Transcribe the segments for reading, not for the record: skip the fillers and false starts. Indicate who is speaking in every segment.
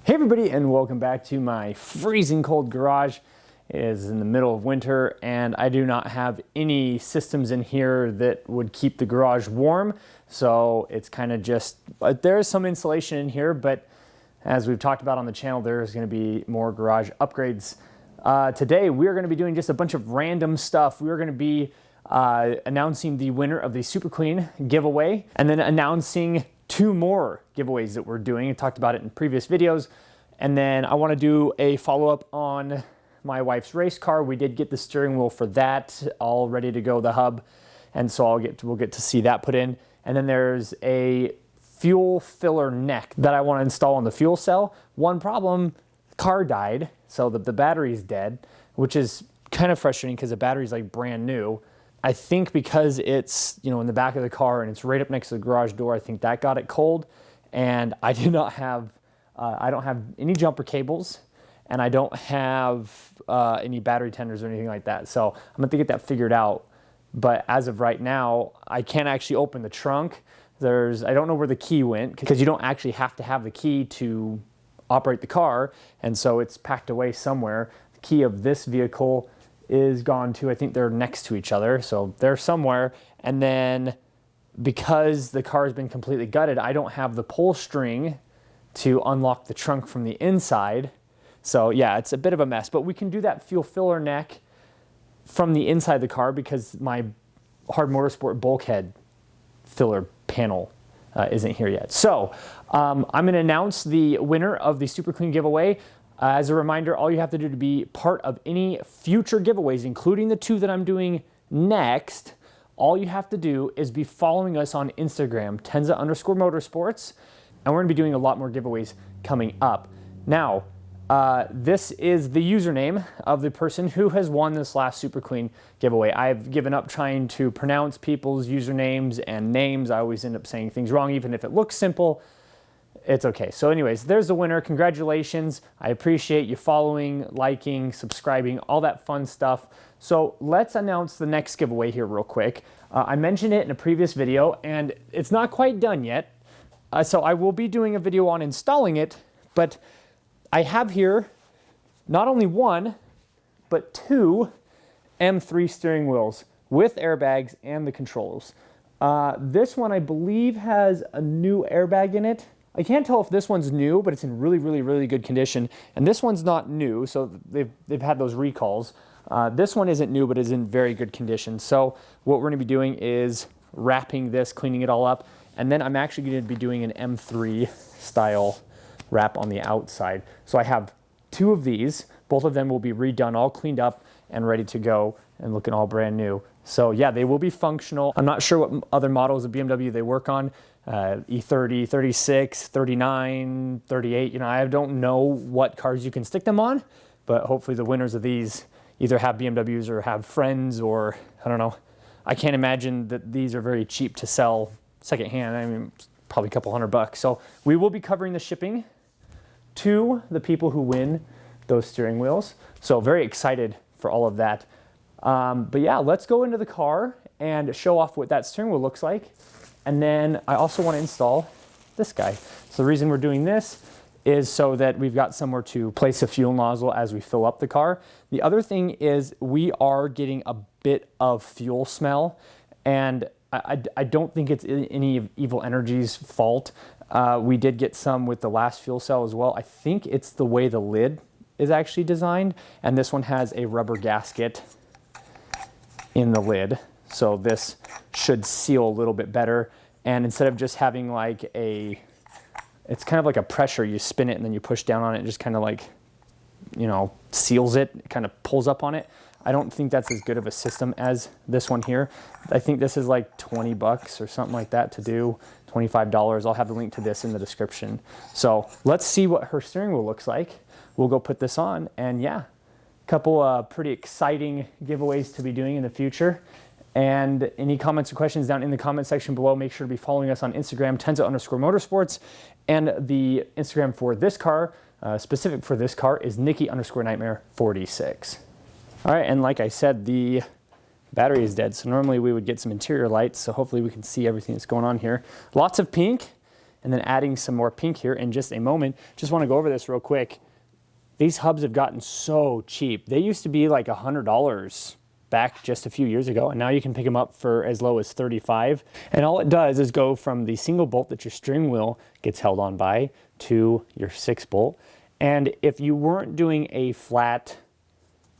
Speaker 1: Hey everybody, and welcome back to my freezing cold garage. It is in the middle of winter and I do not have any systems in here that would keep the garage warm. So it's kind of just, there's some insulation in here, but as we've talked about on the channel, there's going to be more garage upgrades. Today we're going to be doing just a bunch of random stuff. We're going to be announcing the winner of the Super Queen giveaway and then announcing two more giveaways that we're doing. I talked about it in previous videos. And then I want to do a follow-up on my wife's race car. We did get the steering wheel for that all ready to go, the hub. And so we'll get to see that put in. And then there's a fuel filler neck that I want to install on the fuel cell. One problem, the car died, so the battery's dead, which is kind of frustrating because the battery's like brand new. I think because it's, in the back of the car and it's right up next to the garage door, I think that got it cold. And I do not have, I don't have any jumper cables and I don't have any battery tenders or anything like that. So I'm going to have to get that figured out. But as of right now, I can't actually open the trunk. I don't know where the key went because you don't actually have to have the key to operate the car. And so it's packed away somewhere. The key of this vehicle is gone too. I think they're next to each other, so they're somewhere. And then because the car has been completely gutted, I don't have the pull string to unlock the trunk from the inside. So yeah, it's a bit of a mess, but we can do that fuel filler neck from the inside of the car because my Hard Motorsport bulkhead filler panel isn't here yet. So I'm going to announce the winner of the Super Clean giveaway. As a reminder, all you have to do to be part of any future giveaways, including the two that I'm doing next, all you have to do is be following us on Instagram, Tenza_Motorsports, and we're going to be doing a lot more giveaways coming up. Now, this is the username of the person who has won this last Super Clean giveaway. I've given up trying to pronounce people's usernames and names. I always end up saying things wrong, even if it looks simple. It's okay. So anyways, there's the winner. Congratulations. I appreciate you following, liking, subscribing, all that fun stuff. So let's announce the next giveaway here real quick. I mentioned it in a previous video and it's not quite done yet. So I will be doing a video on installing it, but I have here not only one, but two M3 steering wheels with airbags and the controls. This one I believe has a new airbag in it. I can't tell if this one's new, but it's in really, really, really good condition. And this one's not new, so they've had those recalls. This one isn't new, but is in very good condition. So what we're going to be doing is wrapping this, cleaning it all up, and then I'm actually going to be doing an M3 style wrap on the outside. So I have two of these. Both of them will be redone, all cleaned up and ready to go and looking all brand new. So yeah, they will be functional. I'm not sure what other models of BMW they work on. E30, 36, 39, 38, I don't know what cars you can stick them on, but hopefully the winners of these either have BMWs or have friends, or I don't know. I can't imagine that these are very cheap to sell secondhand. I mean, probably a couple $100. So we will be covering the shipping to the people who win those steering wheels. So very excited for all of that. But yeah, let's go into the car and show off what that steering wheel looks like. And then I also want to install this guy. So the reason we're doing this is so that we've got somewhere to place a fuel nozzle as we fill up the car. The other thing is we are getting a bit of fuel smell, and I don't think it's any of Evil Energy's fault. We did get some with the last fuel cell as well. I think it's the way the lid is actually designed, and this one has a rubber gasket in the lid. So this should seal a little bit better. And instead of just having like it's kind of like a pressure, you spin it and then you push down on it, just kind of like, seals it, kind of pulls up on it. I don't think that's as good of a system as this one here. I think this is like $20 or something like that to do, $25. I'll have the link to this in the description. So let's see what her steering wheel looks like. We'll go put this on, and yeah, a couple pretty exciting giveaways to be doing in the future. And any comments or questions down in the comment section below. Make sure to be following us on Instagram, Tenza_Motorsports, and the Instagram for this car, specific for this car, is Nikki_Nightmare46. All right, and like I said, the battery is dead, so normally we would get some interior lights, so hopefully we can see everything that's going on here. Lots of pink, and then adding some more pink here in just a moment. Just want to go over this real quick. These hubs have gotten so cheap. They used to be like $100 back just a few years ago, and now you can pick them up for as low as $35. And all it does is go from the single bolt that your steering wheel gets held on by to your 6-bolt. And if you weren't doing a flat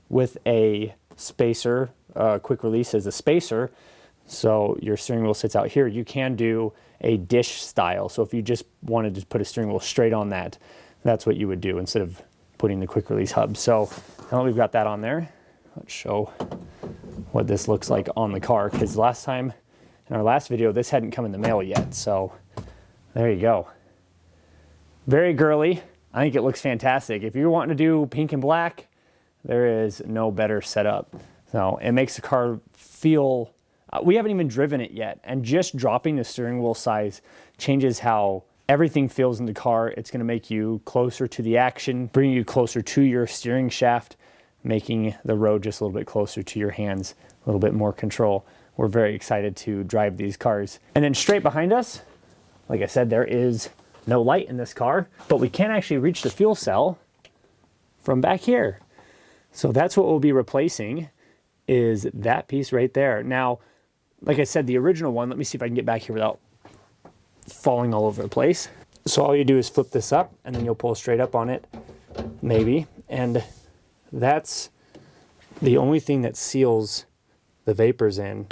Speaker 1: with a spacer, quick release as a spacer, so your steering wheel sits out here, you can do a dish style. So if you just wanted to put a steering wheel straight on that, that's what you would do instead of putting the quick release hub. So now that we've got that on there, let's show what this looks like on the car, because last time in our last video this hadn't come in the mail yet. So there you go. Very girly. I think it looks fantastic. If you're wanting to do pink and black, there is no better setup. So it makes the car feel, we haven't even driven it yet, and just dropping the steering wheel size changes how everything feels in the car. It's going to make you closer to the action, bring you closer to your steering shaft, making the road just a little bit closer to your hands, a little bit more control. We're very excited to drive these cars. And then straight behind us, like I said, there is no light in this car, but we can actually reach the fuel cell from back here. So that's what we'll be replacing, is that piece right there. Now, like I said, the original one, let me see if I can get back here without falling all over the place. So all you do is flip this up, and then you'll pull straight up on it, maybe, and that's the only thing that seals the vapors in.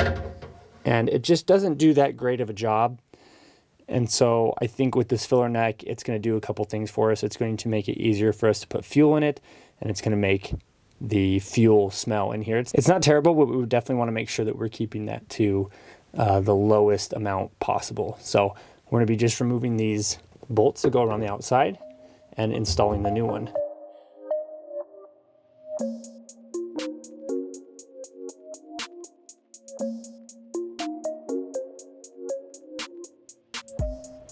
Speaker 1: And it just doesn't do that great of a job. And so I think with this filler neck, it's going to do a couple things for us. It's going to make it easier for us to put fuel in it, and it's going to make the fuel smell in here. It's not terrible, but we would definitely want to make sure that we're keeping that to the lowest amount possible. So we're going to be just removing these bolts that go around the outside and installing the new one.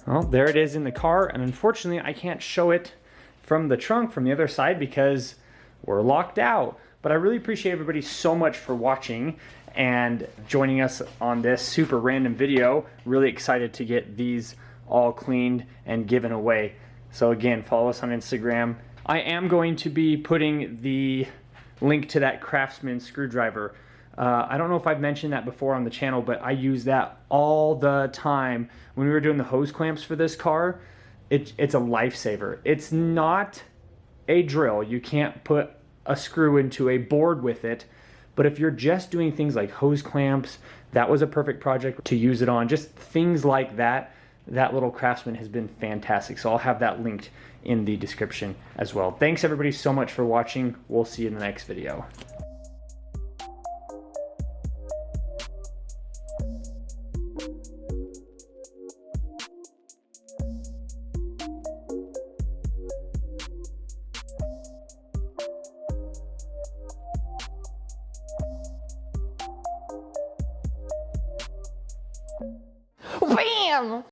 Speaker 1: Well, there it is in the car, and unfortunately I can't show it from the trunk from the other side because we're locked out. But I really appreciate everybody so much for watching and joining us on this super random video. Really excited to get these all cleaned and given away. So again, follow us on Instagram. I am going to be putting the link to that Craftsman screwdriver. I don't know if I've mentioned that before on the channel, but I use that all the time. When we were doing the hose clamps for this car, it's a lifesaver. It's not a drill. You can't put a screw into a board with it. But if you're just doing things like hose clamps, that was a perfect project to use it on. Just things like that. That little Craftsman has been fantastic. So I'll have that linked in the description as well. Thanks everybody so much for watching. We'll see you in the next video.
Speaker 2: Bam!